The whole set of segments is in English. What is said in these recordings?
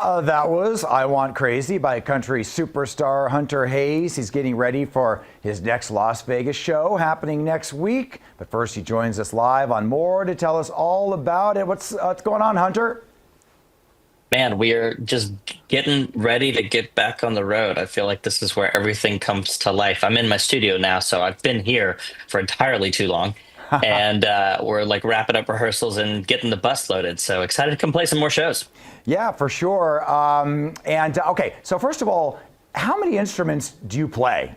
That was I Want Crazy by country superstar Hunter Hayes. He's getting ready for his next Las Vegas show happening next week. But first, he joins us live on More to tell us all about it. What's going on, Hunter? Man, we are just getting ready to get back on the road. I feel like this is where everything comes to life. I'm in my studio now, so I've been here for entirely too long. And we're like wrapping up rehearsals and getting the bus loaded. So excited to come play some more shows. Yeah, for sure. Okay, so first of all, how many instruments do you play?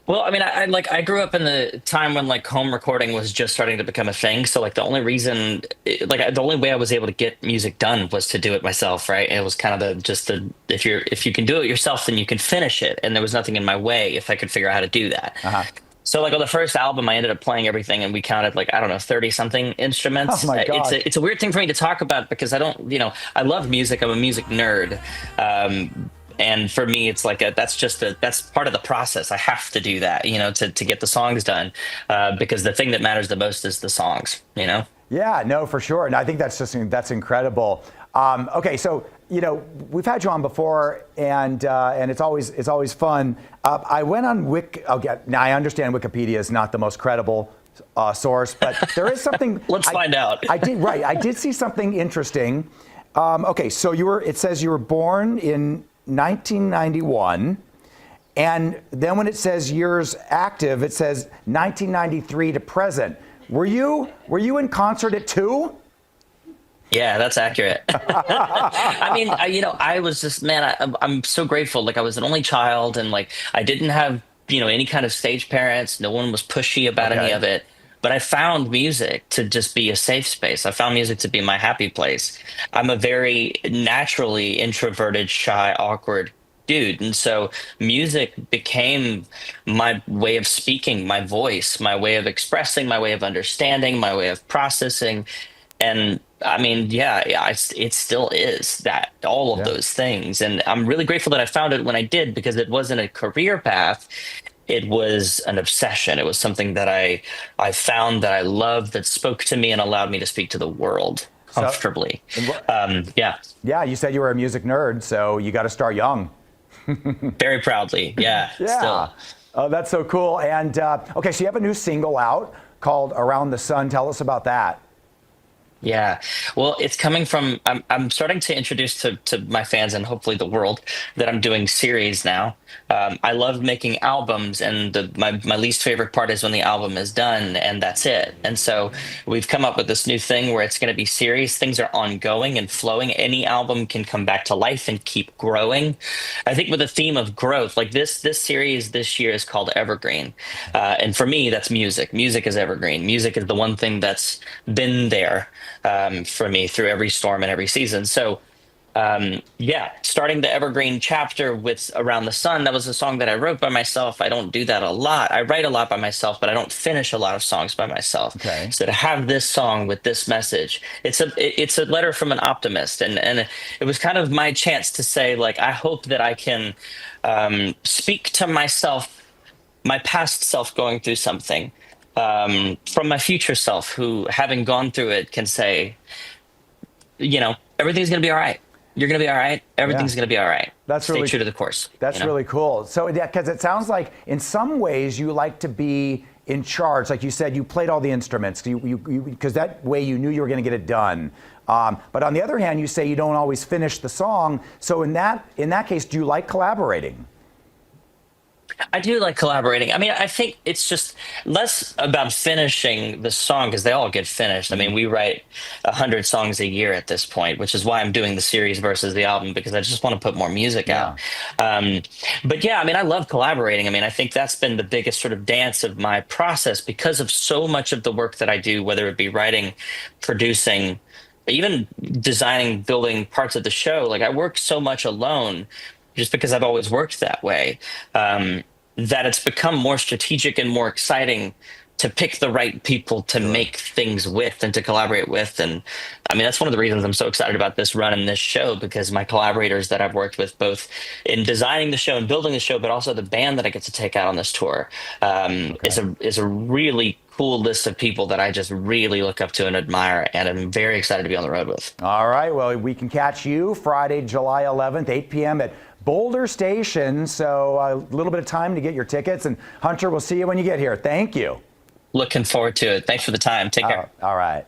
Well, I mean, I grew up in the time when like home recording was just starting to become a thing. So like the only reason, the only way I was able to get music done was to do it myself, right? It was kind of the if you can do it yourself, then you can finish it. And there was nothing in my way if I could figure out how to do that. Uh-huh. So like on the first album, I ended up playing everything, and we counted like I don't know 30 something Oh instruments. my It's gosh. it's a weird thing for me to talk about because I don't, I love music. I'm a music nerd. And for me, it's like that's part of the process. I have to do that, to get the songs done, because the thing that matters the most is the songs, Yeah, no, for sure. And I think that's incredible. Okay, so we've had you on before, and it's always fun. I went on Okay, now I understand Wikipedia is not the most credible source, but there is something. Let's find out. I did see something interesting. Okay, so it says you were born in 1991. And then when it says years active, it says 1993 to present. Were you in concert at 2? Yeah, that's accurate. I mean, I was just, man, I'm so grateful. Like I was an only child, and like I didn't have, any kind of stage parents. No one was pushy about any Okay. of it. But I found music to just be a safe space. I found music to be my happy place. I'm a very naturally introverted, shy, awkward dude. And so music became my way of speaking, my voice, my way of expressing, my way of understanding, my way of processing. And I mean, it still is that, all of Yeah. those things. And I'm really grateful that I found it when I did, because it wasn't a career path. It was an obsession. It was something that I found that I loved, that spoke to me and allowed me to speak to the world So, comfortably. and Yeah, yeah, you said you were a music nerd, so you got to start young. very proudly. Yeah, Yeah. still. Oh, that's so cool. And okay, so you have a new single out called Around the Sun. Tell us about that. Yeah. Well, it's coming from, I'm starting to introduce to my fans and hopefully the world that I'm doing series now. I love making albums, and my least favorite part is when the album is done and that's it. And so we've come up with this new thing where it's going to be series. Things are ongoing and flowing. Any album can come back to life and keep growing. I think with the theme of growth, like this series this year is called Evergreen. And for me, that's music. Music is evergreen. Music is the one thing that's been there for me through every storm and every season. So, starting the Evergreen chapter with Around the Sun, that was a song that I wrote by myself. I don't do that a lot. I write a lot by myself, but I don't finish a lot of songs by myself. Okay. So to have this song with this message, it's a letter from an optimist, and it was kind of my chance to say, like, I hope that I can speak to myself, my past self going through something, from my future self, who, having gone through it, can say, everything's going to be all right. You're going to be all right. Yeah. Everything's going to be all right. That's Stay really true to the course. That's really cool. So, yeah, because it sounds like in some ways you like to be in charge. Like you said, you played all the instruments because that way you knew you were going to get it done. But on the other hand, you say you don't always finish the song. So in that case, do you like collaborating? I do like collaborating. I mean, I think it's just less about finishing the song, because they all get finished. I mean, we write 100 songs a year at this point, which is why I'm doing the series versus the album, because I just want to put more music out. But yeah, I mean, I love collaborating. I mean, I think that's been the biggest sort of dance of my process, because of so much of the work that I do, whether it be writing, producing, even designing, building parts of the show. Like, I work so much alone just because I've always worked that way, that it's become more strategic and more exciting pick the right people to make things with and to collaborate with. And I mean, that's one of the reasons I'm so excited about this run and this show, because my collaborators that I've worked with, both in designing the show and building the show, but also the band that I get to take out on this tour, is a really cool list of people that I just really look up to and admire, and I'm very excited to be on the road with. All right. Well, we can catch you Friday, July 11th, 8 p.m. at Boulder Station. So a little bit of time to get your tickets. And Hunter, we'll see you when you get here. Thank you. Looking forward to it. Thanks for the time. Take care. All right.